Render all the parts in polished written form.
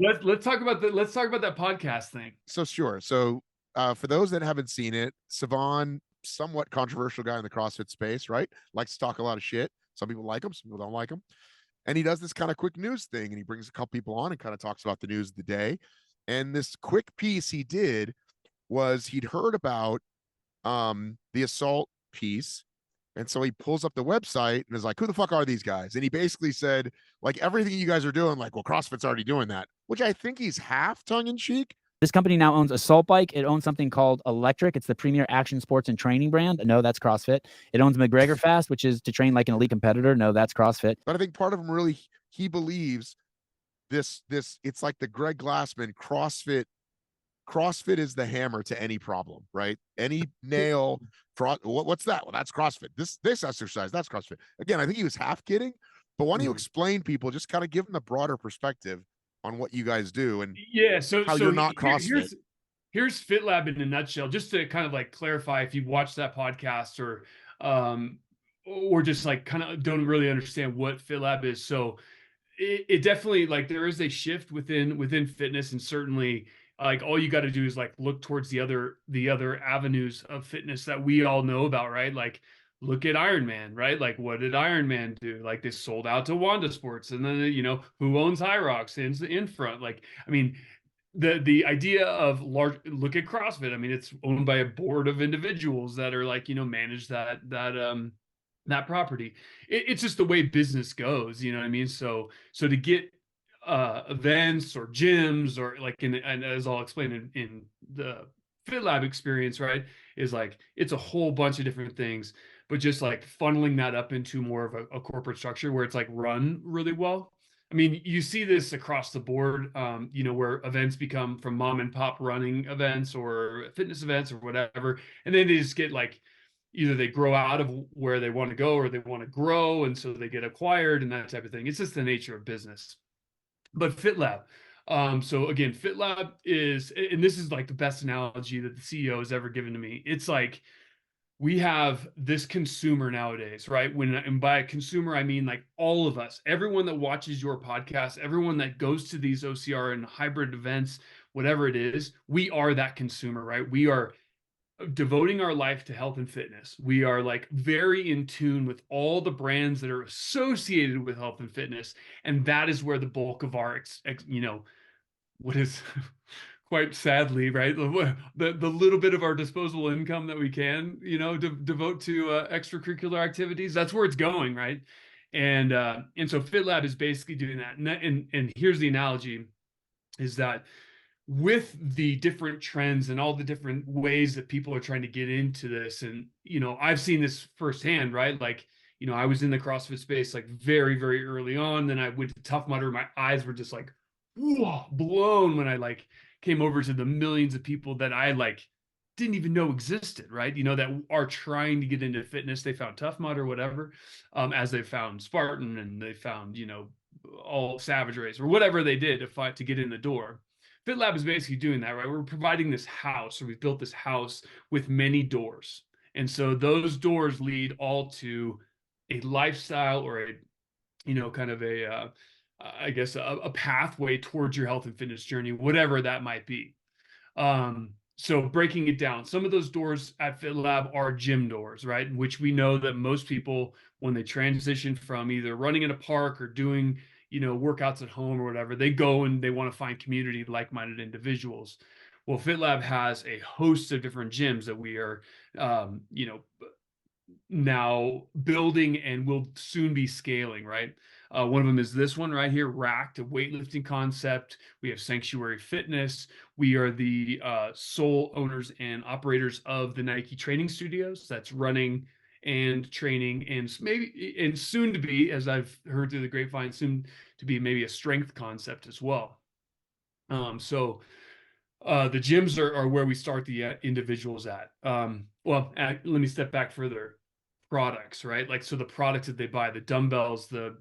let's talk about that podcast thing. So sure. So for those that haven't seen it, Savan, somewhat controversial guy in the CrossFit space, right? Likes to talk a lot of shit. Some people like him, some people don't like him. And he does this kind of quick news thing, and he brings a couple people on and kind of talks about the news of the day. And this quick piece he did was he'd heard about the assault piece. And so he pulls up the website and is like, who the fuck are these guys? And he basically said, like, everything you guys are doing, like, well, CrossFit's already doing that, which I think he's half tongue in cheek. This company now owns Assault Bike. It owns something called Electric. It's the premier action sports and training brand. No, that's CrossFit. It owns McGregor Fast, which is to train like an elite competitor. No, that's CrossFit. But I think part of him really, he believes this, it's like the Greg Glassman CrossFit is the hammer to any problem, right? Any nail, what's that? Well, that's CrossFit. This exercise, that's CrossFit. Again, I think he was half kidding, but why don't you explain people, just kind of give them the broader perspective on what you guys do and how you're not CrossFit. Here's FitLab in a nutshell, just to kind of like clarify if you've watched that podcast or just like kind of don't really understand what FitLab is. So it definitely, like, there is a shift within fitness, and certainly like all you got to do is like look towards the other avenues of fitness that we all know about, right? Like look at Iron Man, right? Like what did Iron Man do? Like they sold out to Wanda Sports, and then who owns HYROX in front. Like, I mean, the idea of look at CrossFit. I mean, it's owned by a board of individuals that are like, manage that property. It's just the way business goes, you know what I mean? So to get events or gyms, or like and as I'll explain in the FitLab experience, right, is like it's a whole bunch of different things, but just like funneling that up into more of a corporate structure where it's like run really well. I mean, you see this across the board, where events become from mom and pop running events or fitness events or whatever, and then they just get like either they grow out of where they want to go or they want to grow, and so they get acquired and that type of thing. It's just the nature of business. But FitLab. So again, FitLab is, and this is like the best analogy that the CEO has ever given to me. It's like we have this consumer nowadays, right? And by consumer, I mean like all of us, everyone that watches your podcast, everyone that goes to these OCR and hybrid events, whatever it is, we are that consumer, right? We are devoting our life to health and fitness. We are like very in tune with all the brands that are associated with health and fitness. And that is where the bulk of our, what is quite sadly, right? The little bit of our disposable income that we can, devote to extracurricular activities, that's where it's going, right? And so FitLab is basically doing that. And here's the analogy is that with the different trends and all the different ways that people are trying to get into this. And, I've seen this firsthand, right? Like, I was in the CrossFit space like very, very early on. Then I went to Tough Mudder. My eyes were just like, whoa, blown when I like came over to the millions of people that I like didn't even know existed, right? That are trying to get into fitness. They found Tough Mudder or whatever, as they found Spartan, and they found, all Savage Race or whatever they did to get in the door. FitLab is basically doing that, right? We're providing this house, or we've built this house with many doors. And so those doors lead all to a lifestyle or kind of I guess, a pathway towards your health and fitness journey, whatever that might be. So breaking it down, some of those doors at FitLab are gym doors, right? Which we know that most people, when they transition from either running in a park or doing workouts at home or whatever, they go and they want to find community, like-minded individuals. Well, FitLab has a host of different gyms that we are, now building and will soon be scaling, right? One of them is this one right here, Racked, a weightlifting concept. We have Sanctuary Fitness. We are the sole owners and operators of the Nike Training Studios. That's running and training, and soon to be, as I've heard through the grapevine, soon to be maybe a strength concept as well. So the gyms are where we start the individuals at. Let me step back further. Products, right? Like, so the products that they buy, the dumbbells, the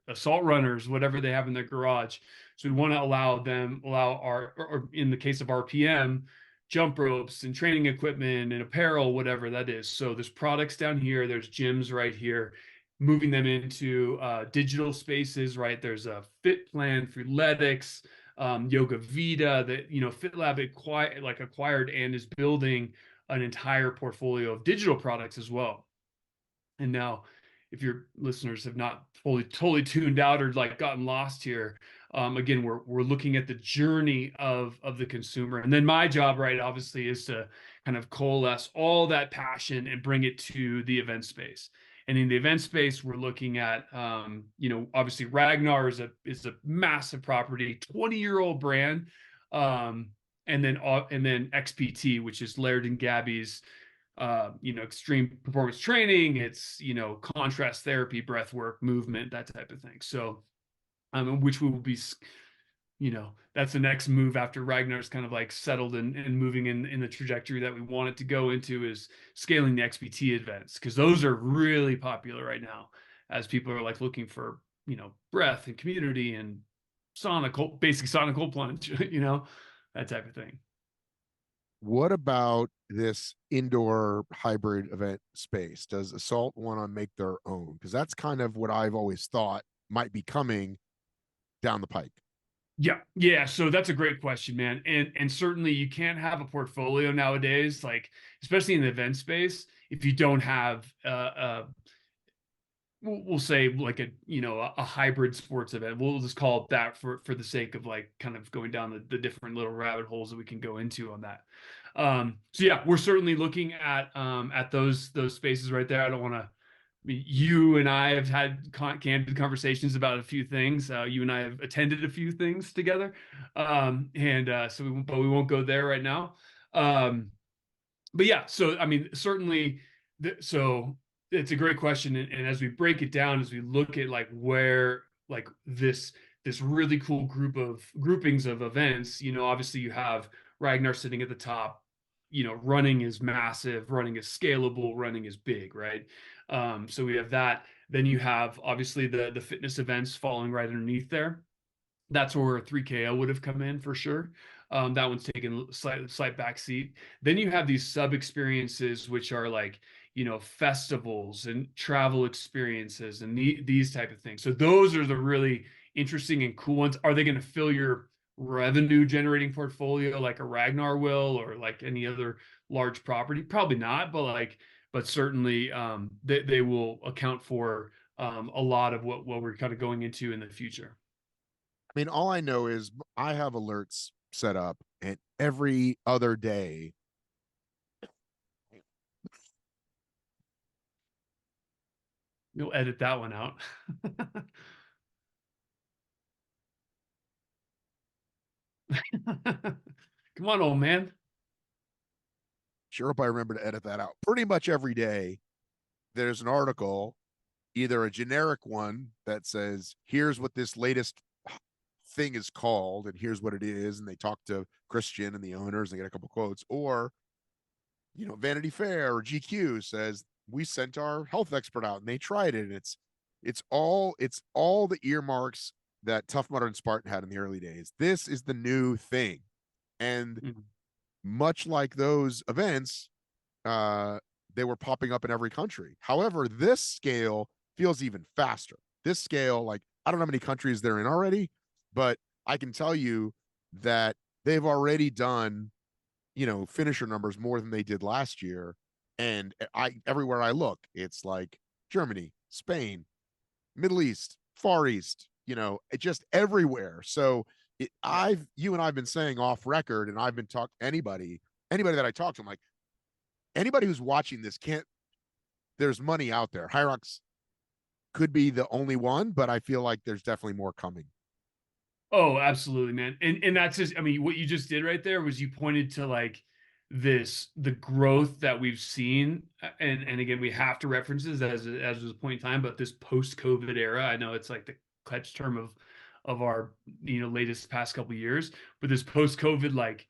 assault runners, whatever they have in their garage. So we want to allow or in the case of RPM, jump ropes and training equipment and apparel, whatever that is. So there's products down here, there's gyms right here. moving them into digital spaces, right? There's a Fit Plan, Freeletics, Yoga Vita that, FitLab acquired and is building an entire portfolio of digital products as well. And now, if your listeners have not totally tuned out or like gotten lost here, again, we're looking at the journey of the consumer, and then my job, right, obviously, is to kind of coalesce all that passion and bring it to the event space. And in the event space, we're looking at, obviously Ragnar is a massive property, 20-year-old brand, and then XPT, which is Laird and Gabby's extreme performance training. It's, contrast therapy, breath work, movement, that type of thing. So, which will be, that's the next move after Ragnar's kind of like settled and moving in the trajectory that we want it to go into, is scaling the XPT events, because those are really popular right now as people are like looking for, breath and community and basic sauna cold plunge, that type of thing. What about this indoor hybrid event space? Does Assault want to make their own? Because that's kind of what I've always thought might be coming down the pike. Yeah. So that's a great question, man. And certainly you can't have a portfolio nowadays, like especially in the event space, if you don't have we'll say like a hybrid sports event. We'll just call it that for the sake of like kind of going down the different little rabbit holes that we can go into on that. So yeah, we're certainly looking at those spaces right there. I don't want to. You and I have had candid conversations about a few things. You and I have attended a few things together, but we won't go there right now. But yeah, so I mean, certainly, so it's a great question, and as we break it down, as we look at like where like this really cool groupings of events, obviously you have Ragnar sitting at the top. Running is massive, running is scalable, running is big, right? So we have that. Then you have obviously the fitness events following right underneath there. That's where 3KO would have come in for sure. That one's taken slight back seat. Then you have these sub experiences, which are like, festivals and travel experiences and these type of things. So those are the really interesting and cool ones. Are they going to fill your revenue generating portfolio like a Ragnar will, or like any other large property? Probably not, but certainly they will account for a lot of what we're kind of going into in the future. I mean, all I know is I have alerts set up, and every other day, you'll edit that one out. Come on, old man. Sure hope I remember to edit that out. Pretty much every day, there's an article, either a generic one that says, here's what this latest thing is called, and here's what it is, and they talk to Christian and the owners and get a couple quotes, or Vanity Fair or GQ says, we sent our health expert out and they tried it, and it's all the earmarks that Tough Mudder and Spartan had in the early days. This is the new thing. And much like those events, they were popping up in every country. However, this scale feels even faster. This scale, like, I don't know how many countries they're in already, but I can tell you that they've already done, finisher numbers more than they did last year. And everywhere I look, it's like Germany, Spain, Middle East, Far East, it just everywhere. So you and I've been saying off record, and I've been talking anybody that I talk to, I'm like, anybody who's watching this there's money out there. HYROX could be the only one, but I feel like there's definitely more coming. Oh, absolutely, man. And that's just, I mean, what you just did right there was you pointed to like the growth that we've seen. And again, we have to reference this as a point in time, but this post-COVID era, I know it's like the clutch term of our, latest past couple of years, but this post-COVID, like,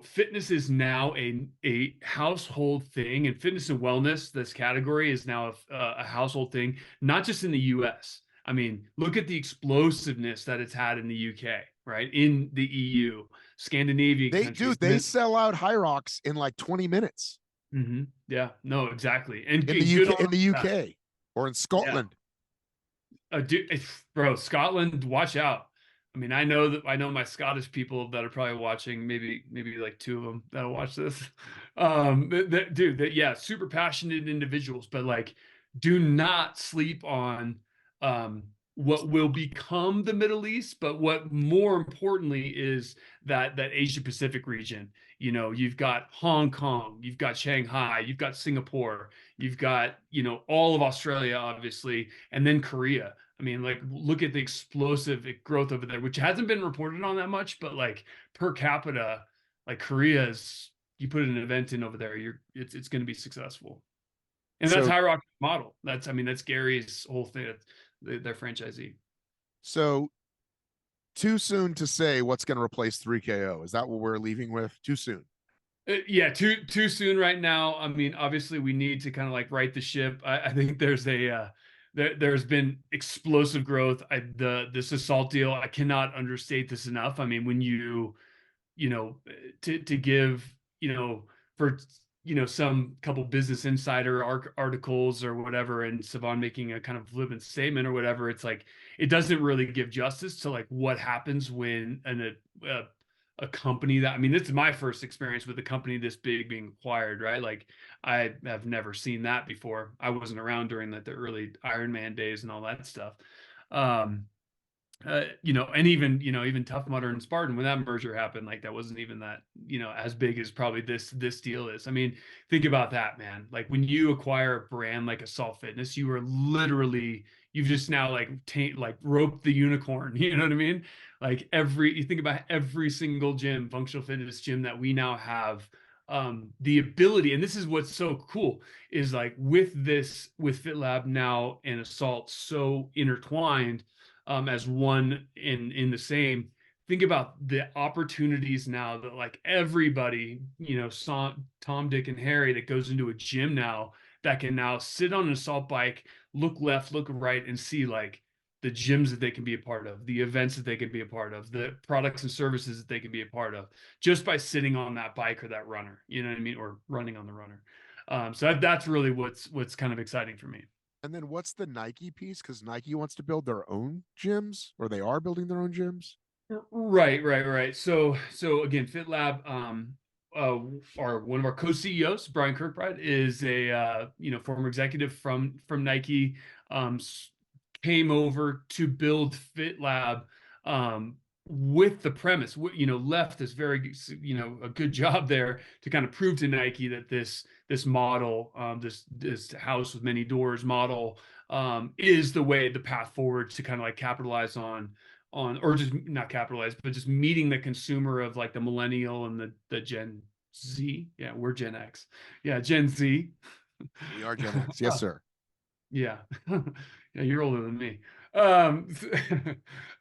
fitness is now a household thing, and fitness and wellness, this category, is now a household thing, not just in the US. I mean, look at the explosiveness that it's had in the UK, right? In the EU, Scandinavian countries. They sell out HYROX in like 20 minutes. Yeah, no, exactly. And in the UK. Or in Scotland. Dude, bro, Scotland, watch out. I mean, I know my Scottish people that are probably watching, maybe like two of them that'll watch this. Yeah, super passionate individuals, but like, do not sleep on what will become the Middle East, but what more importantly is that Asia Pacific region. You know, you've got Hong Kong, you've got Shanghai, you've got Singapore, you've got, you know, all of Australia, obviously, and then Korea. I mean, like, look at the explosive growth over there, which hasn't been reported on that much, but like per capita, like Korea's, you put an event in over there, it's going to be successful. And that's So HYROX model. That's Gary's whole thing, their franchisee. so too soon to say what's going to replace 3KO. Is that what we're leaving with? Too soon. Yeah, too soon right now. I mean, obviously we need to kind of like right the ship. I think there's there's been explosive growth. This assault deal, I cannot understate this enough. I mean, when you know, to give, you know, for, you know, some couple Business Insider articles or whatever, and Savan making a kind of flippant statement or whatever, it's like, it doesn't really give justice to like what happens when a company that, I mean, this is my first experience with a company this big being acquired, right? Like, I have never seen that before. I wasn't around during the early Iron Man days and all that stuff. You know, and even, you know, even Tough Mudder and Spartan, when that merger happened, like that wasn't even that, you know, as big as probably this deal is. I mean, think about that, man. Like when you acquire a brand like Assault Fitness, you are literally, you've just now like roped the unicorn. You know what I mean? Like you think about every single gym, functional fitness gym that we now have, the ability, and this is what's so cool, is like with FitLab now and Assault so intertwined, as one in the same. Think about the opportunities now that like everybody, you know, Tom, Dick, and Harry that goes into a gym now that can now sit on an assault bike, look left, look right, and see like the gyms that they can be a part of, the events that they can be a part of, the products and services that they can be a part of, just by sitting on that bike or that runner, you know what I mean, or running on the runner. So that's really what's kind of exciting for me. And then what's the Nike piece? Because Nike wants to build their own gyms, or they are building their own gyms. Right. So again, FitLab, one of our co-CEOs, Brian Kirkbride, is a you know, former executive from Nike, came over to build FitLab, with the premise, you know, left this very, you know, a good job there to kind of prove to Nike that this model, this house with many doors model, is the path forward to kind of like capitalize on, or just not capitalize, but just meeting the consumer of like the millennial and the Gen Z. Yeah, we're Gen X. Yeah, Gen Z. We are Gen X. Yes, sir. Yeah. Yeah, you're older than me.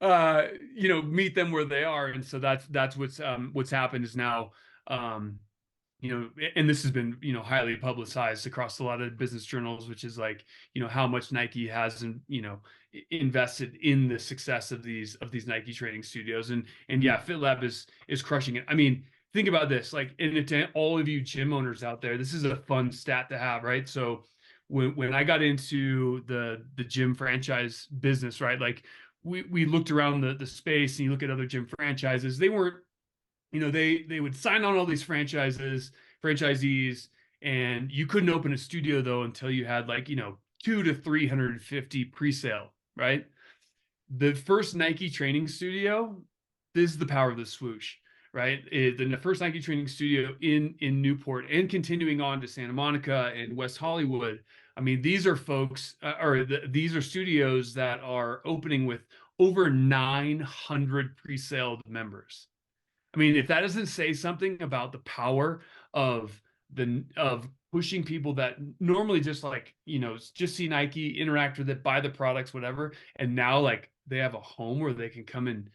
You know, meet them where they are. And so that's what's happened is now, you know, and this has been, you know, highly publicized across a lot of business journals, which is like, you know, how much Nike has, you know, invested in the success of these Nike training studios. And yeah, FitLab is crushing it. I mean, think about this, like, and to all of you gym owners out there, this is a fun stat to have, right? So when I got into the gym franchise business, right, like we looked around the space, and you look at other gym franchises, they weren't, you know, they would sign on all these franchisees, and you couldn't open a studio though until you had like, you know, 200 to 350 pre-sale, right? The first Nike training studio, this is the power of the swoosh, right? The first Nike training studio in Newport, and continuing on to Santa Monica and West Hollywood. I mean, these are folks, these are studios that are opening with over 900 pre-sale members. I mean, if that doesn't say something about the power of pushing people that normally just like, you know, just see Nike, interact with it, buy the products, whatever, and now like they have a home where they can come and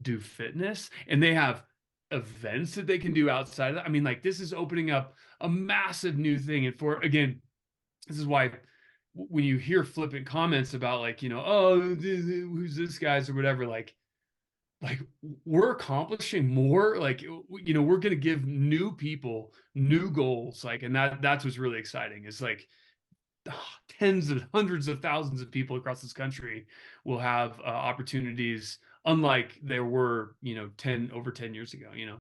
do fitness, and they have events that they can do outside of that. I mean, like, this is opening up a massive new thing. And for, again, this is why when you hear flippant comments about like, you know, oh, who's this guys or whatever, like we're accomplishing more, like, you know, we're going to give new people new goals, like, and that's what's really exciting. Is like, tens and hundreds of thousands of people across this country will have opportunities unlike there were, 10 over 10 years ago,